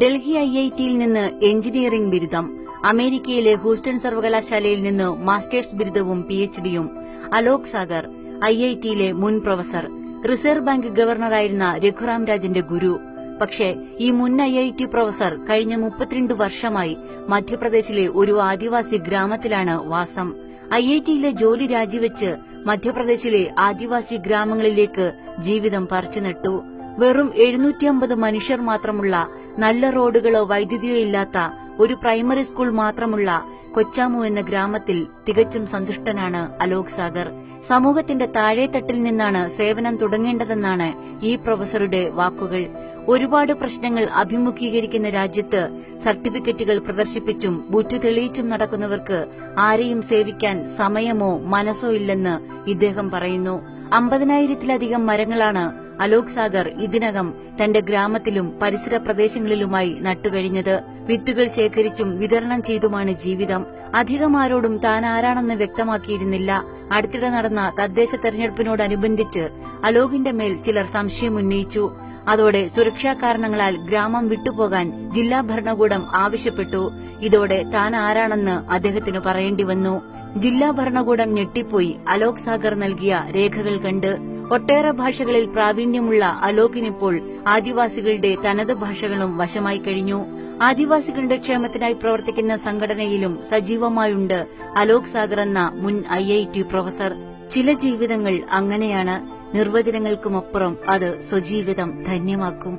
ഡൽഹി ഐഐടിയിൽ നിന്ന് എഞ്ചിനീയറിംഗ് ബിരുദം, അമേരിക്കയിലെ ഹൂസ്റ്റൺ സർവകലാശാലയിൽ നിന്ന് മാസ്റ്റേഴ്സ് ബിരുദവും പിഎച്ച്ഡിയും. അലോക് സാഗർ ഐഐടിയിലെ മുൻ പ്രൊഫസർ, റിസർവ് ബാങ്ക് ഗവർണറായിരുന്ന രഘുറാം രാജന്റെ ഗുരു. പക്ഷേ ഈ മുൻ ഐഐടി പ്രൊഫസർ കഴിഞ്ഞ 32 വർഷമായി മധ്യപ്രദേശിലെ ഒരു ആദിവാസി ഗ്രാമത്തിലാണ് വാസം. ഐഐടിയിലെ ജോലി രാജിവെച്ച് മധ്യപ്രദേശിലെ ആദിവാസി ഗ്രാമങ്ങളിലേക്ക് ജീവിതം പറിച്ചുനട്ടു. വെറും 750 മനുഷ്യർ മാത്രമുള്ള, നല്ല റോഡുകളോ വൈദ്യുതിയോ ഇല്ലാത്ത ഒരു പ്രൈമറി സ്കൂൾ മാത്രമുള്ള കൊച്ചാമു എന്ന ഗ്രാമത്തിൽ തികച്ചും സന്തുഷ്ടനാണ് അലോക് സാഗർ. സമൂഹത്തിന്റെ താഴെത്തട്ടിൽ നിന്നാണ് സേവനം തുടങ്ങേണ്ടതെന്നാണ് ഈ പ്രൊഫസറുടെ വാക്കുകൾ. ഒരുപാട് പ്രശ്നങ്ങൾ അഭിമുഖീകരിക്കുന്ന രാജ്യത്ത് സർട്ടിഫിക്കറ്റുകൾ പ്രദർശിപ്പിച്ചും ബുദ്ധി തെളിയിച്ചും നടക്കുന്നവർക്ക് ആരെയും സേവിക്കാൻ സമയമോ മനസ്സോ ഇല്ലെന്ന് ഇദ്ദേഹം പറയുന്നു. 50,000-ത്തിലധികം മരങ്ങളാണ് അലോക് സാഗർ ഇതിനകം തന്റെ ഗ്രാമത്തിലും പരിസര പ്രദേശങ്ങളിലുമായി നട്ടുകഴിഞ്ഞത്. വിത്തുകൾ ശേഖരിച്ചും വിതരണം ചെയ്തുമാണ് ജീവിതം. അധികം ആരോടും താൻ ആരാണെന്ന് വ്യക്തമാക്കിയിരുന്നില്ല. അടുത്തിടെ നടന്ന തദ്ദേശ തെരഞ്ഞെടുപ്പിനോടനുബന്ധിച്ച് അലോകിന്റെ മേൽ ചിലർ സംശയമുന്നയിച്ചു. അതോടെ സുരക്ഷാ കാരണങ്ങളാൽ ഗ്രാമം വിട്ടുപോകാൻ ജില്ലാ ഭരണകൂടം ആവശ്യപ്പെട്ടു. ഇതോടെ താൻ ആരാണെന്ന് അദ്ദേഹത്തിന് പറയേണ്ടി വന്നു. ജില്ലാ ഭരണകൂടം ഞെട്ടിപ്പോയി അലോക് സാഗർ നൽകിയ രേഖകൾ കണ്ട്. ഒട്ടേറെ ഭാഷകളിൽ പ്രാവീണ്യമുള്ള അലോകിനിപ്പോൾ ആദിവാസികളുടെ തനത് ഭാഷകളും വശമായി കഴിഞ്ഞു. ആദിവാസികളുടെ ക്ഷേമത്തിനായി പ്രവർത്തിക്കുന്ന സംഘടനയിലും സജീവമായുണ്ട് അലോക് സാഗർ എന്ന മുൻ ഐഐടി പ്രൊഫസർ. ചില ജീവിതങ്ങൾ അങ്ങനെയാണ്. നിർവചനങ്ങൾക്കുമപ്പുറം അത് സ്വജീവിതം ധന്യമാക്കും.